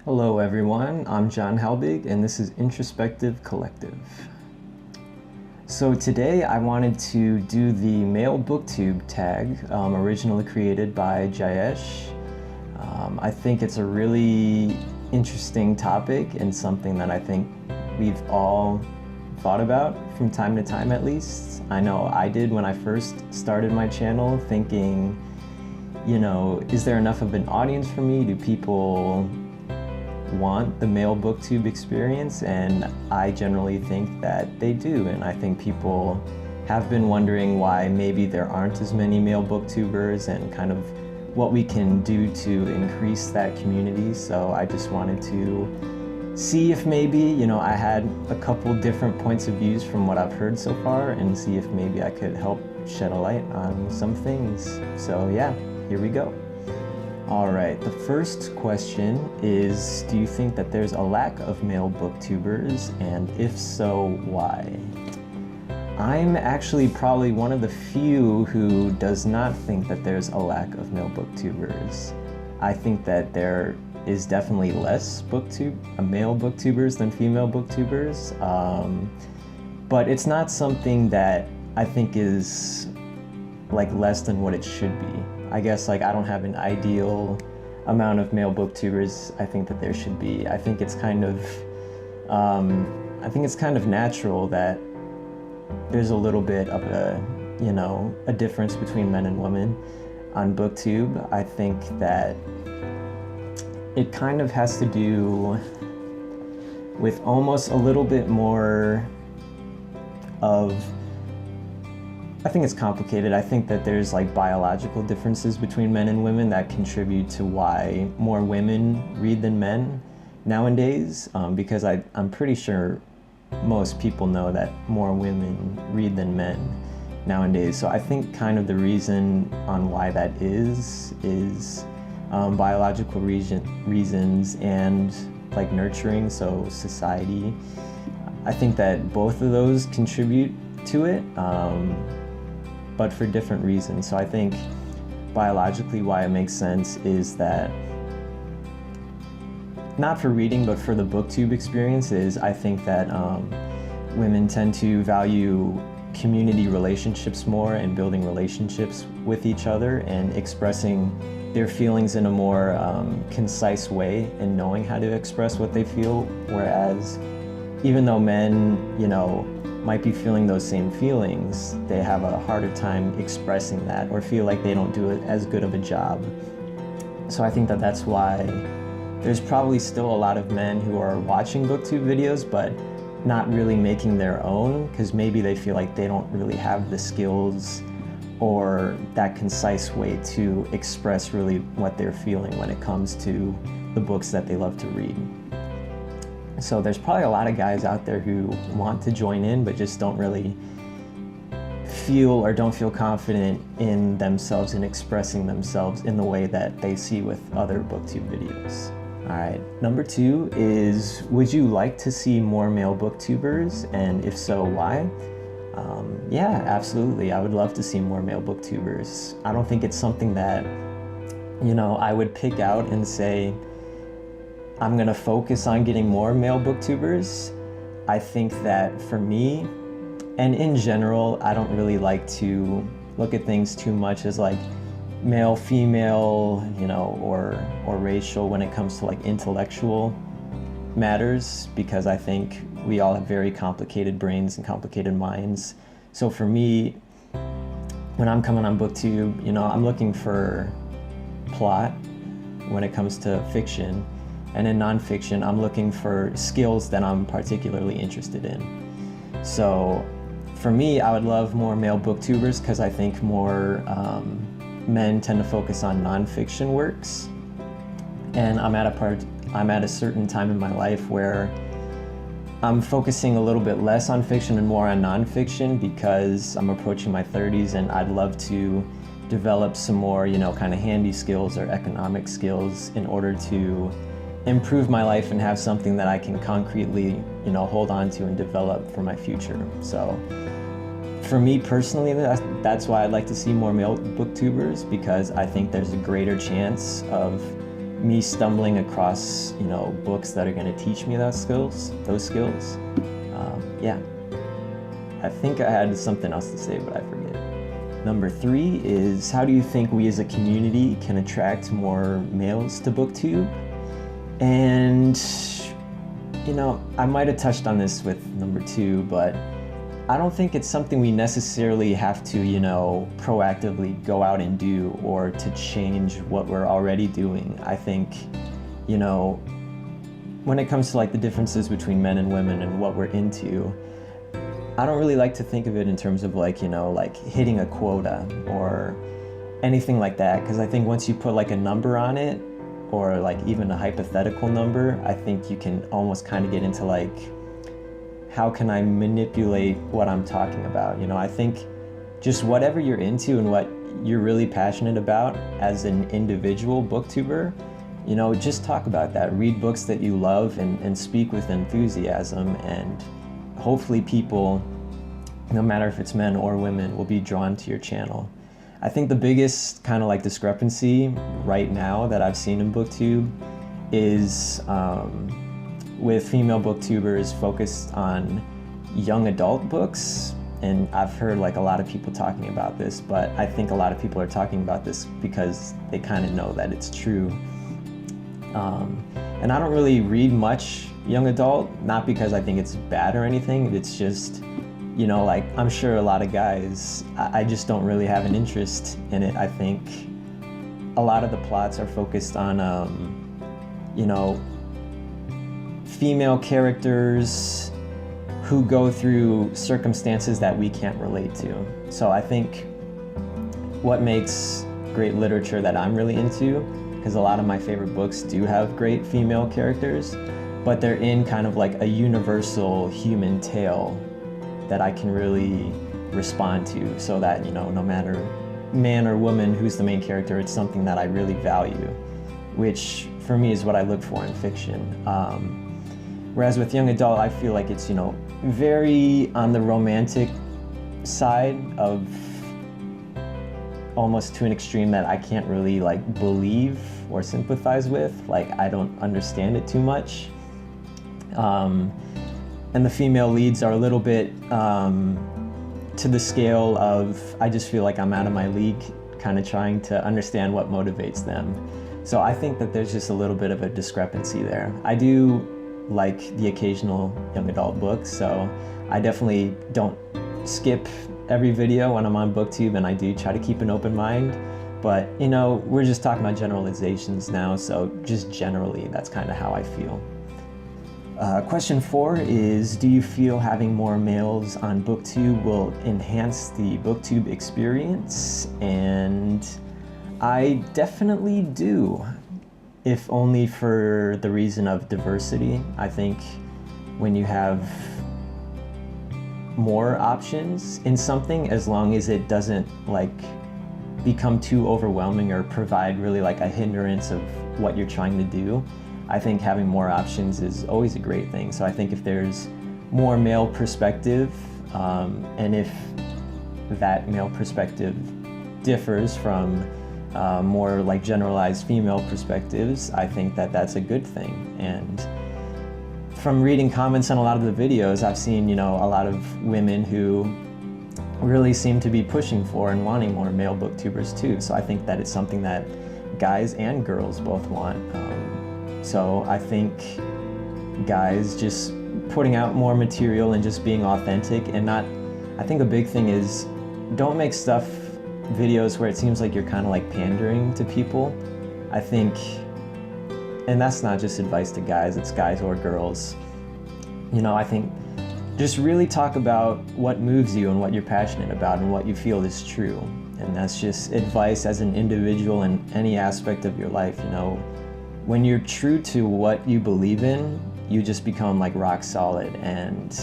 Hello everyone, I'm John Halbig and this is Introspective Collective. So today I wanted to do the male booktube tag, originally created by Jayesh. I think it's a really interesting topic and something that I think we've all thought about from time to time at least. I know I did when I first started my channel, thinking, is there enough of an audience for me? Do people want the male booktube experience? And I generally think that they do, and I think people have been wondering why maybe there aren't as many male booktubers and kind of what we can do to increase that community. So I just wanted to see if maybe, I had a couple different points of views from what I've heard so far and see if maybe I could help shed a light on some things. So yeah, here we go. All right, the first question is, do you think that there's a lack of male booktubers, and if so, why? I'm actually probably one of the few who does not think that there's a lack of male booktubers. I think that there is definitely less male booktubers than female booktubers, but it's not something that I think is less than what it should be. I guess I don't have an ideal amount of male booktubers I think that there should be. I think it's kind of natural that there's a little bit of a difference between men and women on booktube. I think that it kind of has to do with almost a little bit more of, I think it's complicated. I think that there's biological differences between men and women that contribute to why more women read than men nowadays, because I'm pretty sure most people know that more women read than men nowadays. So I think kind of the reason on why that is biological reasons and nurturing, so society. I think that both of those contribute to it, but for different reasons. So I think biologically why it makes sense is that, not for reading, but for the booktube experiences, I think that women tend to value community relationships more and building relationships with each other and expressing their feelings in a more concise way and knowing how to express what they feel. Whereas even though men, might be feeling those same feelings, they have a harder time expressing that or feel like they don't do it as good of a job. So I think that that's why there's probably still a lot of men who are watching booktube videos but not really making their own, because maybe they feel like they don't really have the skills or that concise way to express really what they're feeling when it comes to the books that they love to read. So there's probably a lot of guys out there who want to join in but just don't really don't feel confident in themselves and expressing themselves in the way that they see with other booktube videos. All right, number 2 is, would you like to see more male booktubers, and if so, why? Yeah, absolutely. I would love to see more male booktubers. I don't think it's something that, I would pick out and say, I'm gonna focus on getting more male booktubers. I think that for me, and in general, I don't really like to look at things too much as male, female, or racial when it comes to intellectual matters, because I think we all have very complicated brains and complicated minds. So for me, when I'm coming on booktube, I'm looking for plot when it comes to fiction. And in nonfiction, I'm looking for skills that I'm particularly interested in. So for me, I would love more male booktubers because I think more men tend to focus on nonfiction works. And I'm at a certain time in my life where I'm focusing a little bit less on fiction and more on nonfiction, because I'm approaching my 30s and I'd love to develop some more, kind of handy skills or economic skills in order to improve my life and have something that I can concretely, hold on to and develop for my future. So for me personally, that's why I'd like to see more male booktubers, because I think there's a greater chance of me stumbling across, books that are going to teach me those skills. Yeah. I think I had something else to say, but I forget. Number 3 is, how do you think we as a community can attract more males to Booktube? And, I might have touched on this with number 2, but I don't think it's something we necessarily have to, proactively go out and do or to change what we're already doing. I think, when it comes to like the differences between men and women and what we're into, I don't really like to think of it in terms of like, like hitting a quota or anything like that, because I think once you put like a number on it, or like even a hypothetical number, I think you can almost kind of get into like, how can I manipulate what I'm talking about? I think just whatever you're into and what you're really passionate about as an individual booktuber, just talk about that. Read books that you love and speak with enthusiasm, and hopefully people, no matter if it's men or women, will be drawn to your channel. I think the biggest kind of like discrepancy right now that I've seen in Booktube is with female booktubers focused on young adult books. And I've heard like a lot of people talking about this, but I think a lot of people are talking about this because they kind of know that it's true. And I don't really read much young adult, not because I think it's bad or anything. It's just, like I'm sure a lot of guys, I just don't really have an interest in it. I think a lot of the plots are focused on, female characters who go through circumstances that we can't relate to. So I think what makes great literature that I'm really into, because a lot of my favorite books do have great female characters, but they're in kind of like a universal human tale that I can really respond to, so that, no matter man or woman who's the main character, it's something that I really value, which for me is what I look for in fiction. Whereas with young adult, I feel like it's, very on the romantic side of almost to an extreme that I can't really like believe or sympathize with. Like I don't understand it too much. And the female leads are a little bit to the scale of, I just feel like I'm out of my league, kind of trying to understand what motivates them. So I think that there's just a little bit of a discrepancy there. I do like the occasional young adult book, so I definitely don't skip every video when I'm on Booktube, and I do try to keep an open mind. But we're just talking about generalizations now, so just generally, that's kind of how I feel. Question 4 is, do you feel having more males on Booktube will enhance the Booktube experience? And I definitely do, if only for the reason of diversity. I think when you have more options in something, as long as it doesn't like become too overwhelming or provide really like a hindrance of what you're trying to do, I think having more options is always a great thing. So I think if there's more male perspective, and if that male perspective differs from more like generalized female perspectives, I think that that's a good thing. And from reading comments on a lot of the videos, I've seen, a lot of women who really seem to be pushing for and wanting more male booktubers too. So I think that it's something that guys and girls both want. So I think guys just putting out more material and just being authentic, and not, I think a big thing is don't make videos where it seems like you're kind of like pandering to people. I think, and that's not just advice to guys, it's guys or girls. I think just really talk about what moves you and what you're passionate about and what you feel is true. And that's just advice as an individual in any aspect of your life. When you're true to what you believe in, you just become like rock solid, and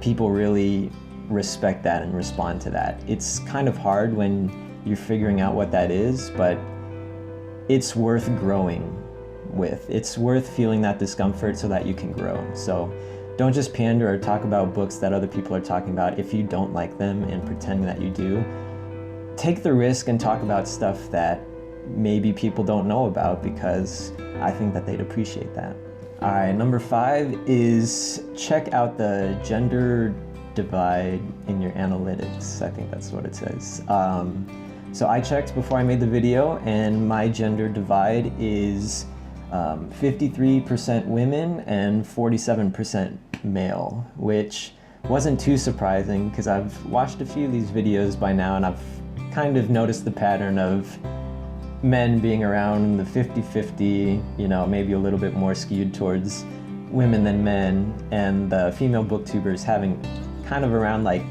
people really respect that and respond to that. It's kind of hard when you're figuring out what that is, but it's worth growing with. It's worth feeling that discomfort so that you can grow. So don't just pander or talk about books that other people are talking about if you don't like them and pretend that you do. Take the risk and talk about stuff that maybe people don't know about, because I think that they'd appreciate that. All right, number 5 is check out the gender divide in your analytics. I think that's what it says. So I checked before I made the video, and my gender divide is 53% women and 47% male, which wasn't too surprising because I've watched a few of these videos by now, and I've kind of noticed the pattern of men being around the 50-50, you know, maybe a little bit more skewed towards women than men, and the female booktubers having kind of around like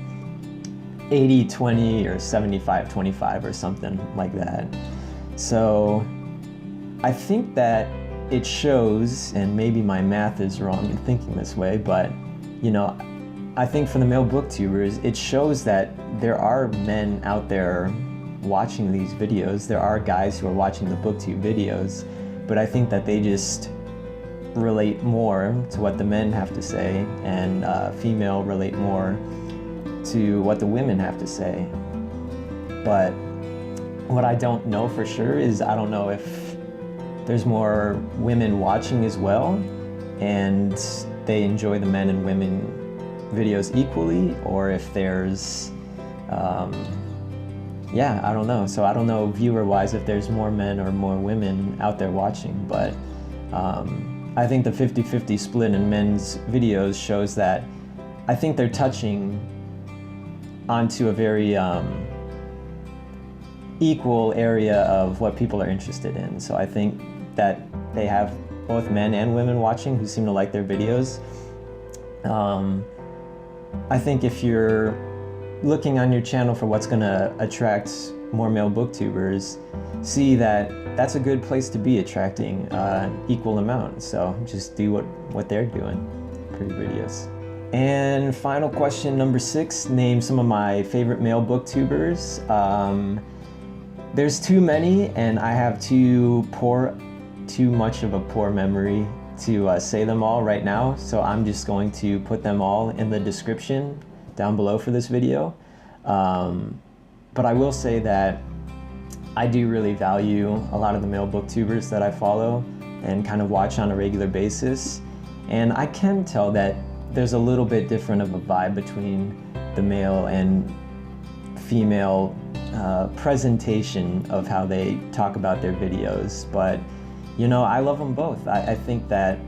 80-20 or 75-25 or something like that. So I think that it shows, and maybe my math is wrong in thinking this way, but you know, I think for the male booktubers, it shows that there are men out there watching these videos. There are guys who are watching the booktube videos, but I think that they just relate more to what the men have to say, and female relate more to what the women have to say. But what I don't know for sure is, I don't know if there's more women watching as well and they enjoy the men and women videos equally, or if there's yeah, I don't know. So I don't know viewer wise if there's more men or more women out there watching, but I think the 50-50 split in men's videos shows that I think they're touching onto a very equal area of what people are interested in. So I think that they have both men and women watching who seem to like their videos. I think if you're looking on your channel for what's going to attract more male booktubers, see that that's a good place to be, attracting equal amount. So just do what they're doing for your videos. And final question, number 6, name some of my favorite male booktubers. There's too many, and I have too much of a poor memory to say them all right now, so I'm just going to put them all in the description down below for this video. But I will say that I do really value a lot of the male booktubers that I follow and kind of watch on a regular basis, and I can tell that there's a little bit different of a vibe between the male and female presentation of how they talk about their videos. But you know, I love them both. I think that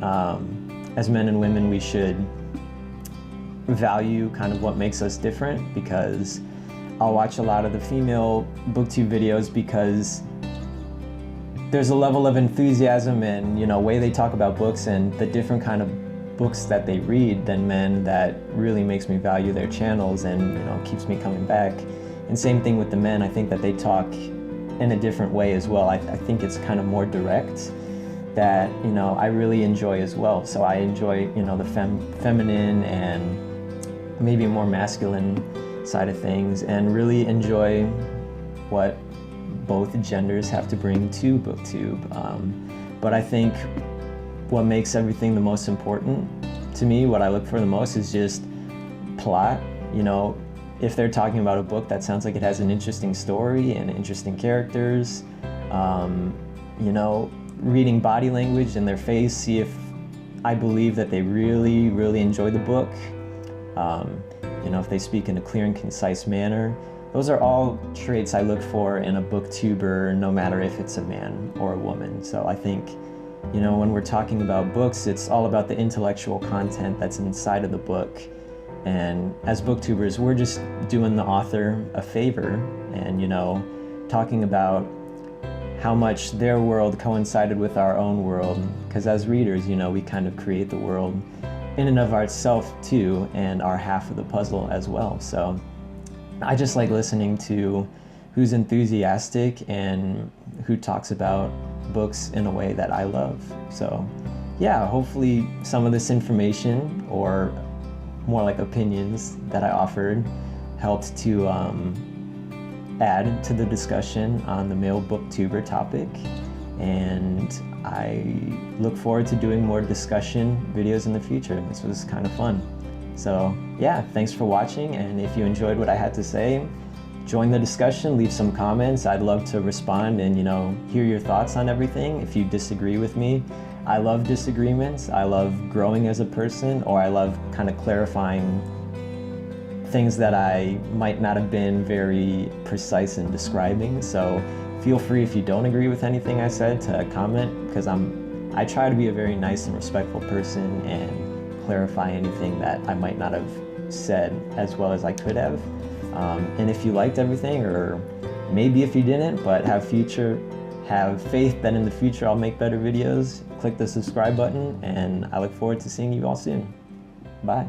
as men and women, we should value kind of what makes us different, because I'll watch a lot of the female booktube videos because there's a level of enthusiasm and, you know, way they talk about books and the different kind of books that they read than men that really makes me value their channels and, you know, keeps me coming back. And same thing with the men. I think that they talk in a different way as well. I think it's kind of more direct, that, you know, I really enjoy as well. So I enjoy, you know, the feminine and maybe more masculine side of things, and really enjoy what both genders have to bring to BookTube. But I think what makes everything the most important to me, what I look for the most, is just plot. You know, if they're talking about a book that sounds like it has an interesting story and interesting characters, you know, reading body language in their face, see if I believe that they really, really enjoy the book. You know, if they speak in a clear and concise manner. Those are all traits I look for in a booktuber, no matter if it's a man or a woman. So I think, you know, when we're talking about books, it's all about the intellectual content that's inside of the book. And as booktubers, we're just doing the author a favor and, you know, talking about how much their world coincided with our own world. Because as readers, you know, we kind of create the world in and of ourselves too, and are half of the puzzle as well. So I just like listening to who's enthusiastic and who talks about books in a way that I love. So yeah, hopefully some of this information, or more like opinions that I offered, helped to add to the discussion on the male booktuber topic. And I look forward to doing more discussion videos in the future. This was kind of fun. So yeah, thanks for watching, and if you enjoyed what I had to say, join the discussion, leave some comments. I'd love to respond and, hear your thoughts on everything. If you disagree with me, I love disagreements. I love growing as a person, or I love kind of clarifying things that I might not have been very precise in describing. So feel free, if you don't agree with anything I said, to comment, because I try to be a very nice and respectful person and clarify anything that I might not have said as well as I could have. And if you liked everything, or maybe if you didn't, but have faith that in the future I'll make better videos, click the subscribe button, and I look forward to seeing you all soon. Bye.